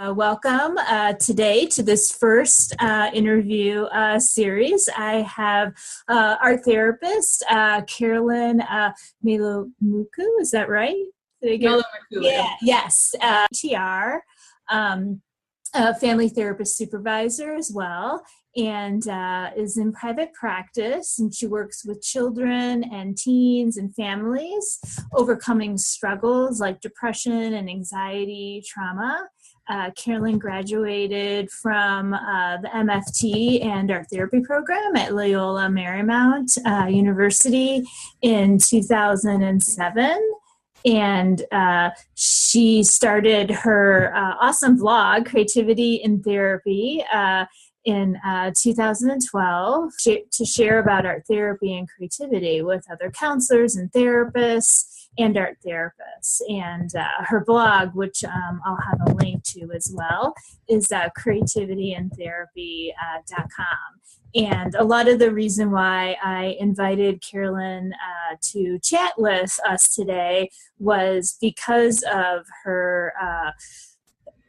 Welcome today to this first interview series. I have art therapist Carolyn Mehlomakulu. Is that right? Did I get Mehlomakulu. Yeah. Yes. TR, family therapist supervisor as well, and is in private practice. And she works with children and teens and families overcoming struggles like depression and anxiety, trauma. Carolyn graduated from the MFT and art therapy program at Loyola Marymount University in 2007. And she started her awesome blog, Creativity in Therapy, in 2012 to share about art therapy and creativity with other counselors and therapists and art therapists. And her blog, which I'll have a link to as well, is creativityandtherapy.com. And a lot of the reason why I invited Carolyn to chat with us today was because of her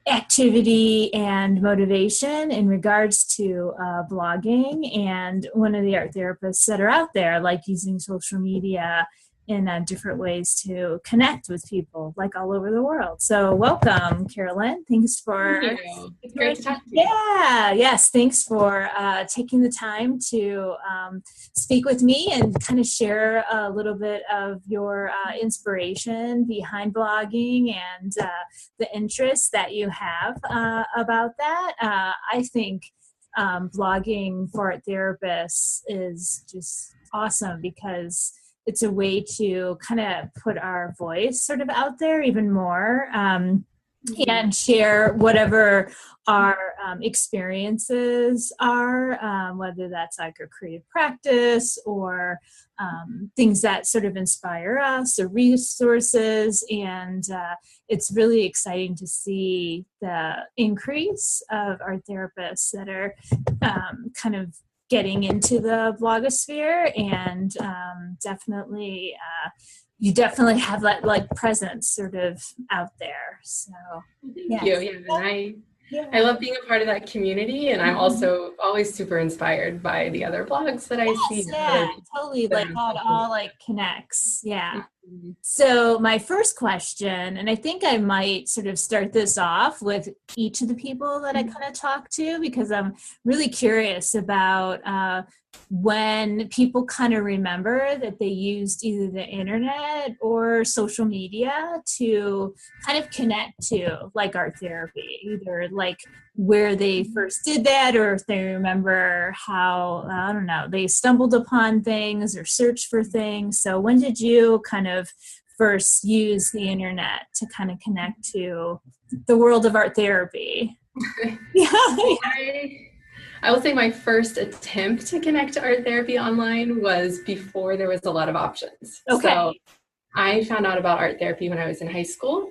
activity and motivation in regards to blogging, and one of the art therapists that are out there, like using social media in different ways to connect with people like all over the world. So welcome, Carolyn. Thanks for Thank you. It's great to talk to you. Yes, thanks for taking the time to speak with me and kind of share a little bit of your inspiration behind blogging and the interest that you have about that. I think blogging for art therapists is just awesome because it's a way to kind of put our voice sort of out there even more, and share whatever our experiences are, whether that's like a creative practice or things that sort of inspire us or resources. And it's really exciting to see the increase of art therapists that are kind of getting into the blogosphere, and definitely you definitely have that like presence sort of out there. So Thank you. Yeah, and I love being a part of that community, and I'm also always super inspired by the other blogs that I see. Yeah, totally. Like how it all like connects. Yeah. So my first question, and I think I might sort of start this off with each of the people that I kind of talk to, because I'm really curious about when people kind of remember that they used either the internet or social media to kind of connect to like art therapy, either like where they first did that, or if they remember how, I don't know, they stumbled upon things or searched for things. So when did you kind of first use the internet to kind of connect to the world of art therapy? I will say my first attempt to connect to art therapy online was before there was a lot of options. Okay. So I found out about art therapy when I was in high school,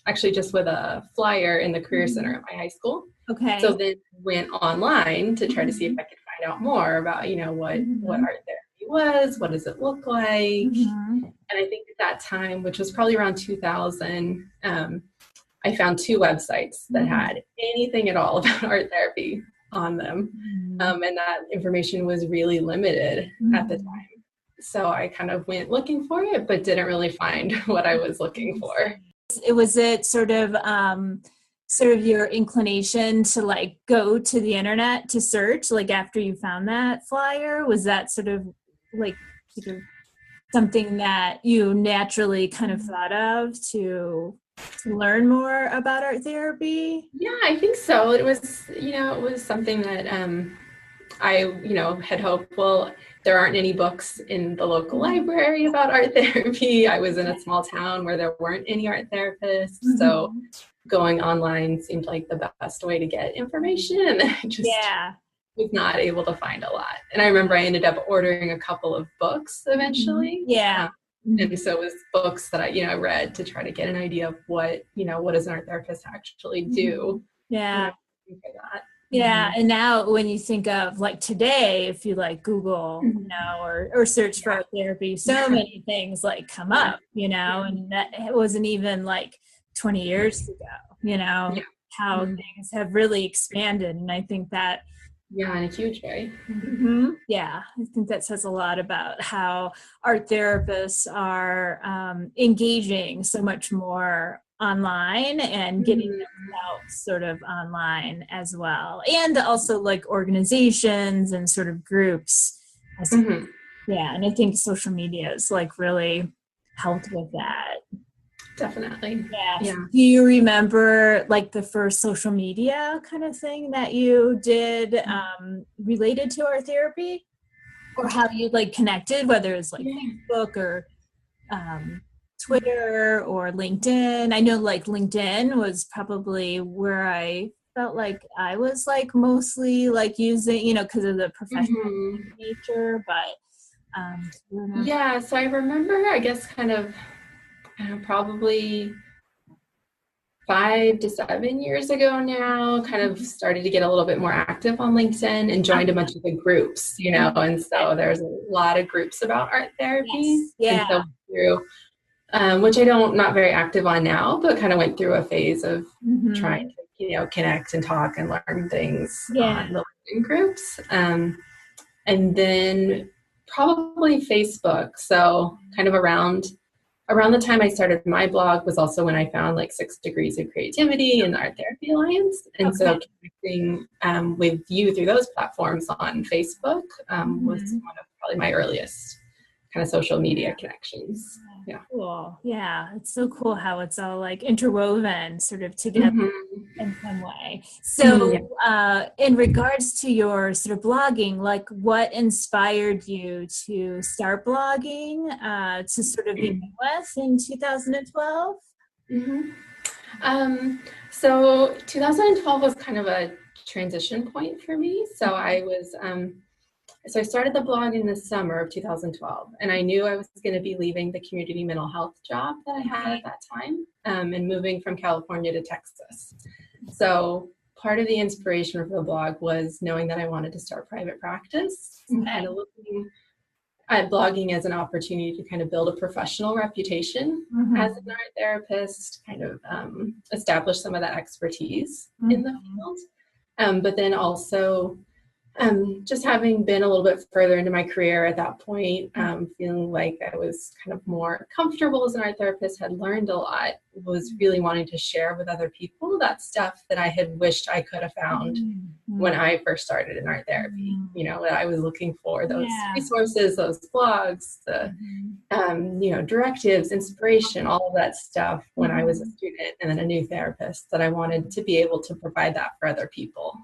actually just with a flyer in the Career Center at my high school. Okay. So then went online to try to see if I could find out more about, what art therapy was, what does it look like. And I think at that time, which was probably around 2000, I found two websites that had anything at all about art therapy on them. And that information was really limited at the time. So I kind of went looking for it, but didn't really find what I was looking for. Was it sort of your inclination to like go to the internet to search, like after you found that flyer? Was that sort of something that you naturally kind of thought of to learn more about art therapy? Yeah, I think so. It was something that I had hoped, well, there aren't any books in the local library about art therapy. I was in a small town where there weren't any art therapists. So going online seemed like the best way to get information. And I just was not able to find a lot. And I remember I ended up ordering a couple of books eventually. And so it was books that I read to try to get an idea of what does an art therapist actually do. And now when you think of like today, if you like Google, or search for art therapy, so many things like come up, and that it wasn't even like 20 years ago. Yeah. How things have really expanded. And I think that in a huge way. Yeah, I think that says a lot about how art therapists are engaging so much more online and getting them out sort of online as well. And also like organizations and sort of groups. Yeah, and I think social media has like really helped with that. Definitely. Yeah. Do you remember like the first social media kind of thing that you did related to art therapy, or how you like connected, whether it's like Facebook or Twitter or LinkedIn? I know like LinkedIn was probably where I felt like I was like mostly like using, because of the professional nature, but so I remember, I guess kind of probably 5 to 7 years ago now, kind of started to get a little bit more active on LinkedIn and joined a bunch of the groups, and so there's a lot of groups about art therapy. And so through, which not very active on now, but kind of went through a phase of trying to, connect and talk and learn things on the LinkedIn groups. And then probably Facebook. So kind of around the time I started my blog was also when I found like 6 Degrees of Creativity and the Art Therapy Alliance. And so connecting with you through those platforms on Facebook was one of probably my earliest kind of social media connections. Yeah. Cool. Yeah. It's so cool how it's all like interwoven sort of together in some way. So in regards to your sort of blogging, like what inspired you to start blogging to sort of begin with in 2012? So 2012 was kind of a transition point for me. So I started the blog in the summer of 2012, and I knew I was going to be leaving the community mental health job that I had at that time and moving from California to Texas. So part of the inspiration for the blog was knowing that I wanted to start private practice and kind of looking at blogging as an opportunity to kind of build a professional reputation as an art therapist, kind of establish some of that expertise in the field. But then also just having been a little bit further into my career at that point, feeling like I was kind of more comfortable as an art therapist, had learned a lot, was really wanting to share with other people that stuff that I had wished I could have found when I first started in art therapy. That I was looking for those resources, those blogs, the directives, inspiration, all of that stuff when I was a student and then a new therapist, that I wanted to be able to provide that for other people.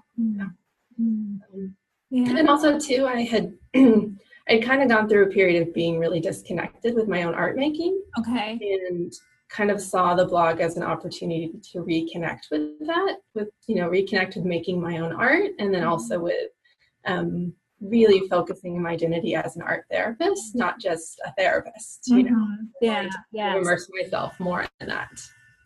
And also too, I'd kind of gone through a period of being really disconnected with my own art making. And kind of saw the blog as an opportunity to reconnect with that, reconnect with making my own art, and then also with really focusing on my identity as an art therapist, not just a therapist, immerse myself more in that.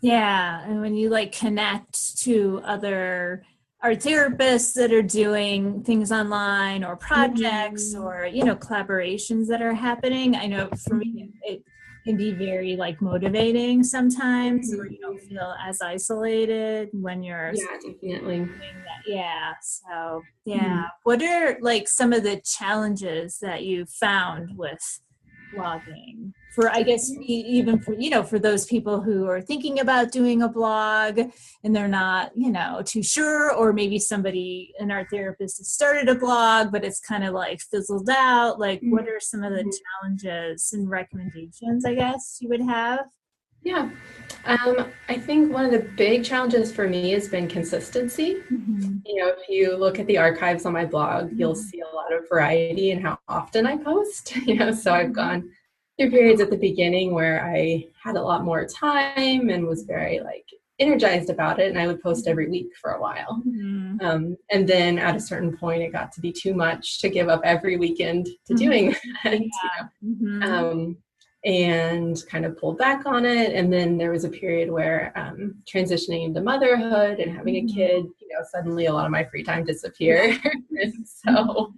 And when you like connect to other art therapists that are doing things online or projects or collaborations that are happening, I know for me it can be very like motivating sometimes, where you don't feel as isolated when you're definitely so what are like some of the challenges that you found with blogging, for I guess even for those people who are thinking about doing a blog and they're not too sure, or maybe an art therapist has started a blog but it's kind of like fizzled out, like what are some of the challenges and recommendations I guess you would have? I think one of the big challenges for me has been consistency. If you look at the archives on my blog, you'll see a lot of variety in how often I post. So I've gone through periods at the beginning where I had a lot more time and was very like energized about it, and I would post every week for a while. And then at a certain point, it got to be too much to give up every weekend to doing that. And kind of pulled back on it. And then there was a period where transitioning into motherhood and having a kid, suddenly a lot of my free time disappeared. And so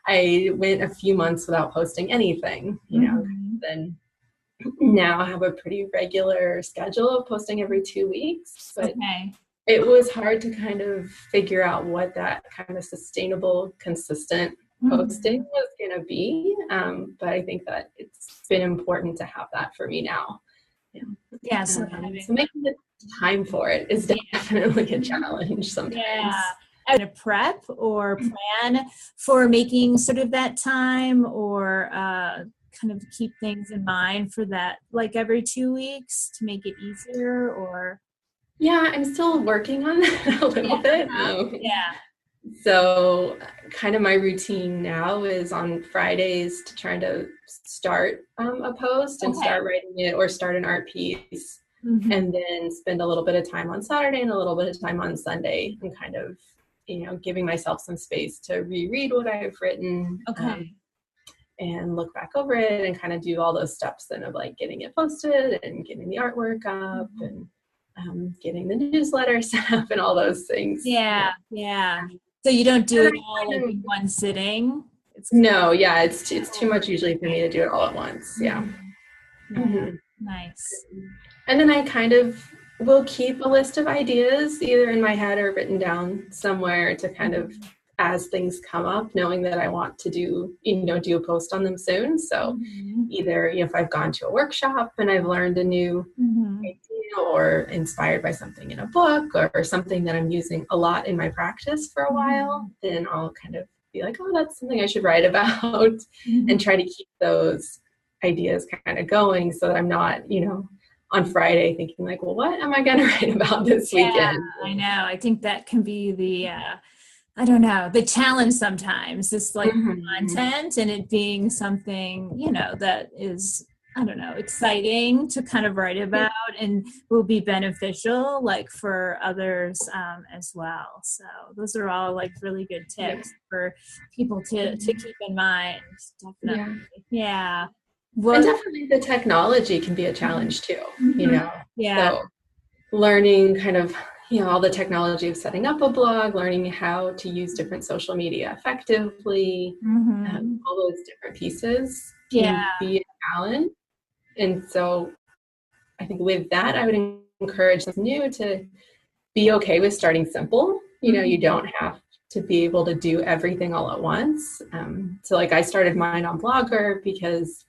I went a few months without posting anything, then now I have a pretty regular schedule of posting every 2 weeks, but it was hard to kind of figure out what that kind of sustainable, consistent posting was going to be. But I think that it's been important to have that for me now. Yeah. So making the time for it is definitely a challenge sometimes. Yeah. And a prep or plan for making sort of that time, or kind of keep things in mind for that, like every 2 weeks to make it easier, or? Yeah, I'm still working on that a little bit. So kind of my routine now is on Fridays to try to start a post and start writing it, or start an art piece, and then spend a little bit of time on Saturday and a little bit of time on Sunday, and kind of, giving myself some space to reread what I've written, and look back over it, and kind of do all those steps then of like getting it posted and getting the artwork up, and getting the newsletter set up and all those things. Yeah. So you don't do it all like in one sitting? No, it's too much usually for me to do it all at once. Yeah. Nice. And then I kind of will keep a list of ideas either in my head or written down somewhere to kind of, as things come up, knowing that I want to do a post on them soon. So either, if I've gone to a workshop and I've learned a new idea, or inspired by something in a book, or something that I'm using a lot in my practice for a while, then I'll kind of be like, oh, that's something I should write about, and try to keep those ideas kind of going, so that I'm not, on Friday thinking like, well, what am I going to write about this weekend? I know. I think that can be the, I don't know, the challenge sometimes, this like content, and it being something, that is, I don't know, exciting to kind of write about, and will be beneficial like for others as well. So those are all like really good tips for people to keep in mind. Definitely. Yeah. And definitely the technology can be a challenge too, So learning kind of, all the technology of setting up a blog, learning how to use different social media effectively, all those different pieces can be a challenge. And so I think with that, I would encourage those new to be okay with starting simple. You don't have to be able to do everything all at once. So like I started mine on Blogger because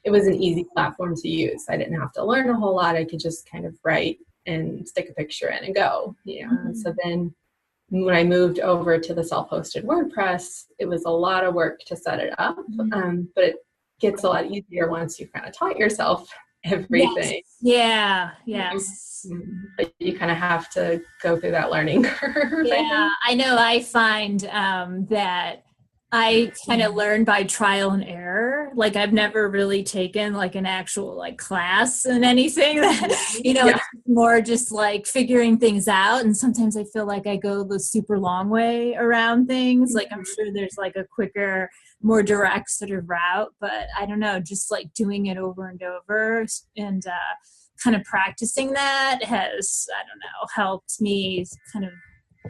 it was an easy platform to use. I didn't have to learn a whole lot. I could just kind of write and stick a picture in and go. And so then when I moved over to the self-hosted WordPress, it was a lot of work to set it up, but it gets a lot easier once you've kind of taught yourself everything. Yes. But you kind of have to go through that learning curve. I know. I find that I kind of learn by trial and error. Like I've never really taken like an actual like class in anything that, it's more just like figuring things out. And sometimes I feel like I go the super long way around things. Like I'm sure there's like a quicker, more direct sort of route, but I don't know, just like doing it over and over and kind of practicing that has, I don't know, helped me kind of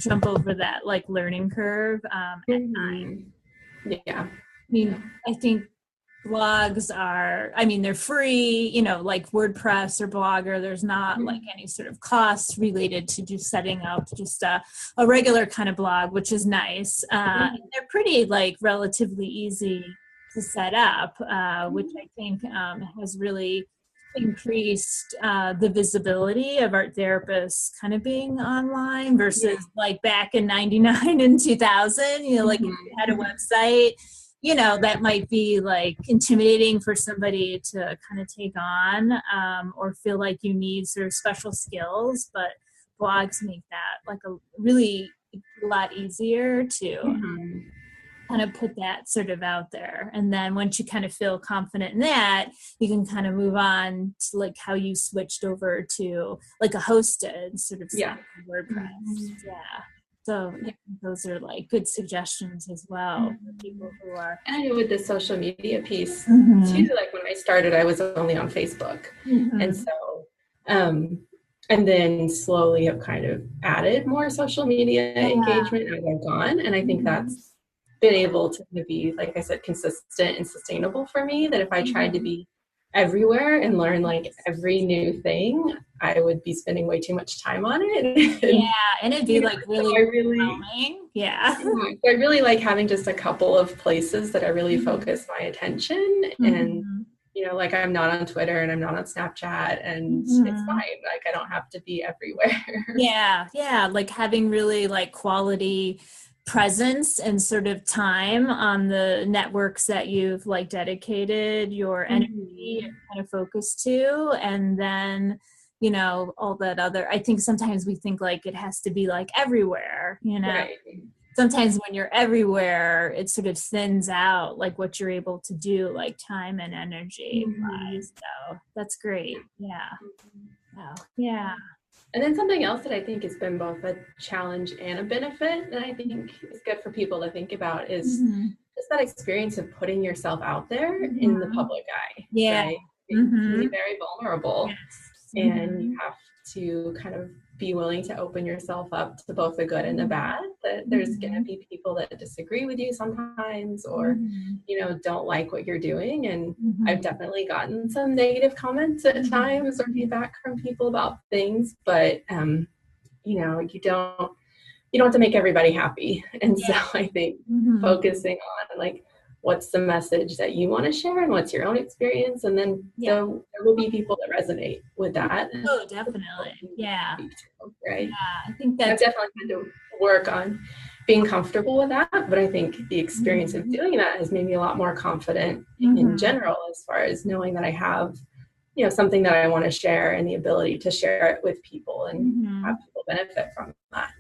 jump over that like learning curve at times. Yeah. I mean, I think blogs are, they're free, like WordPress or Blogger. There's not like any sort of costs related to just setting up just a regular kind of blog, which is nice. They're pretty like relatively easy to set up, which I think has really increased the visibility of art therapists kind of being online versus like back in 99 and 2000, like if you had a website, that might be like intimidating for somebody to kind of take on, or feel like you need sort of special skills, but blogs make that like a really a lot easier to kind of put that sort of out there. And then once you kind of feel confident in that, you can kind of move on to like how you switched over to like a hosted sort of WordPress. So those are like good suggestions as well for people who are. And I know with the social media piece too, like when I started, I was only on Facebook. And so, and then slowly have kind of added more social media engagement as I've gone. And I think that's been able to be, like I said, consistent and sustainable for me, that if I tried to be everywhere and learn like every new thing, I would be spending way too much time on it. Yeah, and it'd be like So really I really, overwhelming. Yeah. so I really like having just a couple of places that I really focus my attention. And, Mhm. like I'm not on Twitter and I'm not on Snapchat, and it's Mhm. fine. Like I don't have to be everywhere. Yeah, yeah, like having really like quality presence and sort of time on the networks that you've like dedicated your energy Mhm. and kind of focus to, and then all that other. I think sometimes we think like it has to be like everywhere. Right. Sometimes when you're everywhere, it sort of thins out like what you're able to do, like time and energy Mhm. wise. So that's great. Yeah. Wow. Yeah. And then something else that I think has been both a challenge and a benefit that I think is good for people to think about is Mhm. just that experience of putting yourself out there in the Mhm. public eye, Yeah. right? It can be Mhm. very vulnerable, Yes. and you Mhm. have to kind of be willing to open yourself up to both the good and the bad. That there's going to Mhm. be people that disagree with you sometimes, or Mhm. don't like what you're doing. And I've Mhm. definitely gotten some negative comments at Mhm. times or feedback from people about things, but you don't have to make everybody happy. And so Yeah. I think Mhm. focusing on like what's the message that you want to share and what's your own experience, and then Yeah. there will be people that resonate with that. And Oh, definitely. Yeah. speak to, right? Yeah. I think I've that's. definitely had to work on being comfortable with that, but I think the experience of Mhm. doing that has made me a lot more confident in Mhm. general, as far as knowing that I have something that I want to share and the ability to share it with people and have Mhm. people benefit from that.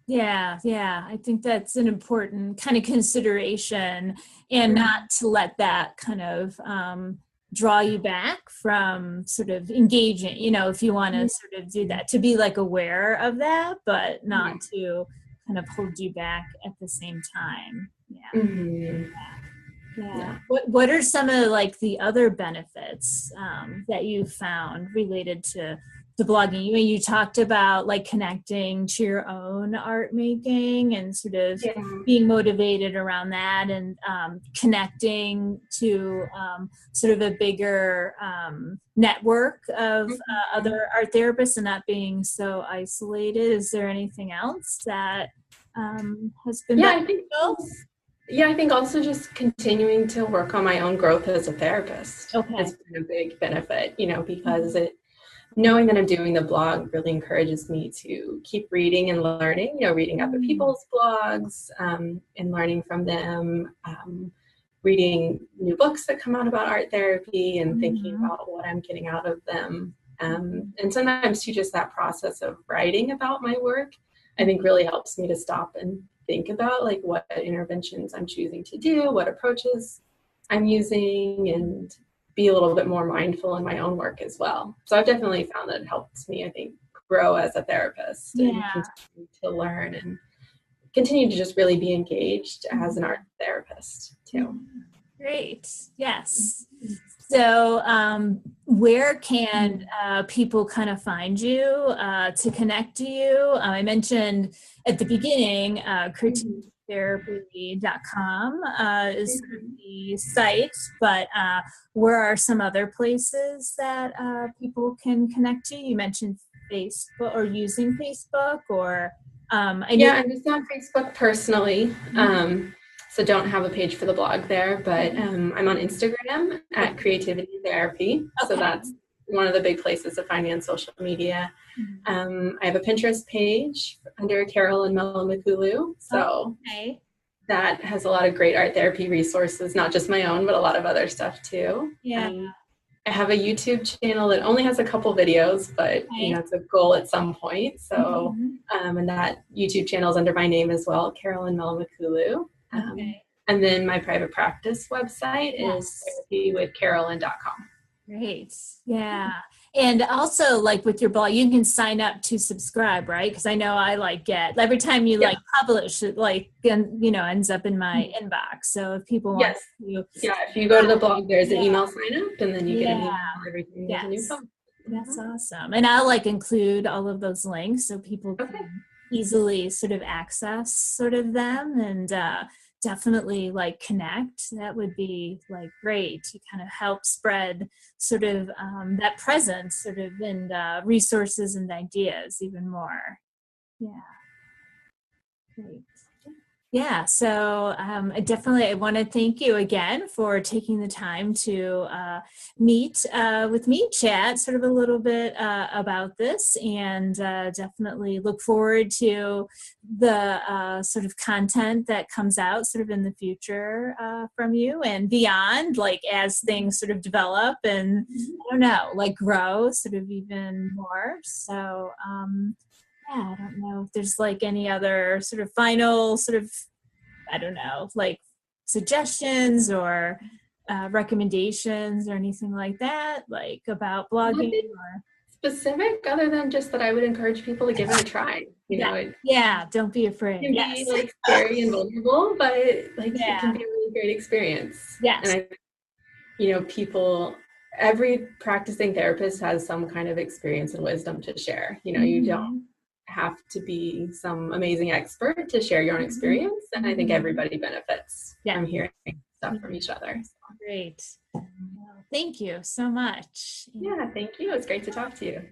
Yeah, yeah. I think that's an important kind of consideration, and Mhm. not to let that kind of draw you back from sort of engaging, if you want to sort of do that, to be like aware of that, but not to kind of hold you back at the same time. Yeah. Mhm. Yeah. Yeah. What are some of like the other benefits that you found related to blogging? You talked about like connecting to your own art making and sort of Yeah. being motivated around that, and connecting to sort of a bigger network of Mhm. other art therapists and not being so isolated. Is there anything else that has been Yeah, I think beneficial? I think also just continuing to work on my own growth as a therapist Okay. has been a big benefit, because knowing that I'm doing the blog really encourages me to keep reading and learning, reading other Mm. people's blogs, and learning from them, reading new books that come out about art therapy and thinking Mhm. about what I'm getting out of them. And sometimes too, just that process of writing about my work, I think really helps me to stop and think about like what interventions I'm choosing to do, what approaches I'm using, and be a little bit more mindful in my own work as well. So I've definitely found that it helps me, I think, grow as a therapist and Yeah. continue to learn and continue to just really be engaged as an art Mhm. therapist Yeah. too. Great. Yes. So, where can people kind of find you to connect to you? I mentioned at the beginning, creativitherapy.com is sort of the site, but where are some other places that people can connect to? You mentioned Facebook, or using Facebook, or I know. Yeah, I'm just on Facebook personally. So don't have a page for the blog there, but I'm on Instagram at Okay. Creativity Therapy. So Okay. that's one of the big places to find me on social media. I have a Pinterest page under Carolyn Mehlomakulu. So Okay. that has a lot of great art therapy resources, not just my own, but a lot of other stuff too. Yeah. I have a YouTube channel that only has a couple videos, but Okay. it's a goal at some point. So, Mhm. and that YouTube channel is under my name as well, Carolyn Mehlomakulu. Okay. And then my private practice website is Yes. therapywithcarolyn.com. Great. Yeah. And also like with your blog, you can sign up to subscribe, right? Because I know I like get every time you Yep. like publish it, like, ends up in my inbox. So if people want Yes. to, Yeah. If you go to the blog, there's an yeah, email sign up, and then you get an yeah, email every time there's a new yes. post. That's awesome. And I'll like include all of those links so people Okay. can easily sort of access sort of them, and definitely like connect, that would be like great to kind of help spread sort of that presence sort of and resources and ideas even more. Yeah, great. Yeah, so I want to thank you again for taking the time to meet with me, chat sort of a little bit about this, and definitely look forward to the sort of content that comes out sort of in the future from you and beyond, like as things sort of develop and I don't know, like grow sort of even more. So yeah, I don't know if there's like any other sort of final sort of, I don't know, like suggestions or recommendations or anything like that, like about blogging Nothing or. specific other than just that I would encourage people to give it a try. You Yeah, know, it yeah, don't be afraid. can be Yes. like scary and vulnerable, but like it can Yeah. be a really great experience. And Yes. I, people, every practicing therapist has some kind of experience and wisdom to share. You don't Mm-hmm. have to be some amazing expert to share your own experience. And I think everybody benefits Yeah. from hearing stuff from each other. Great. Well, thank you so much. Yeah, thank you. It's great to talk to you.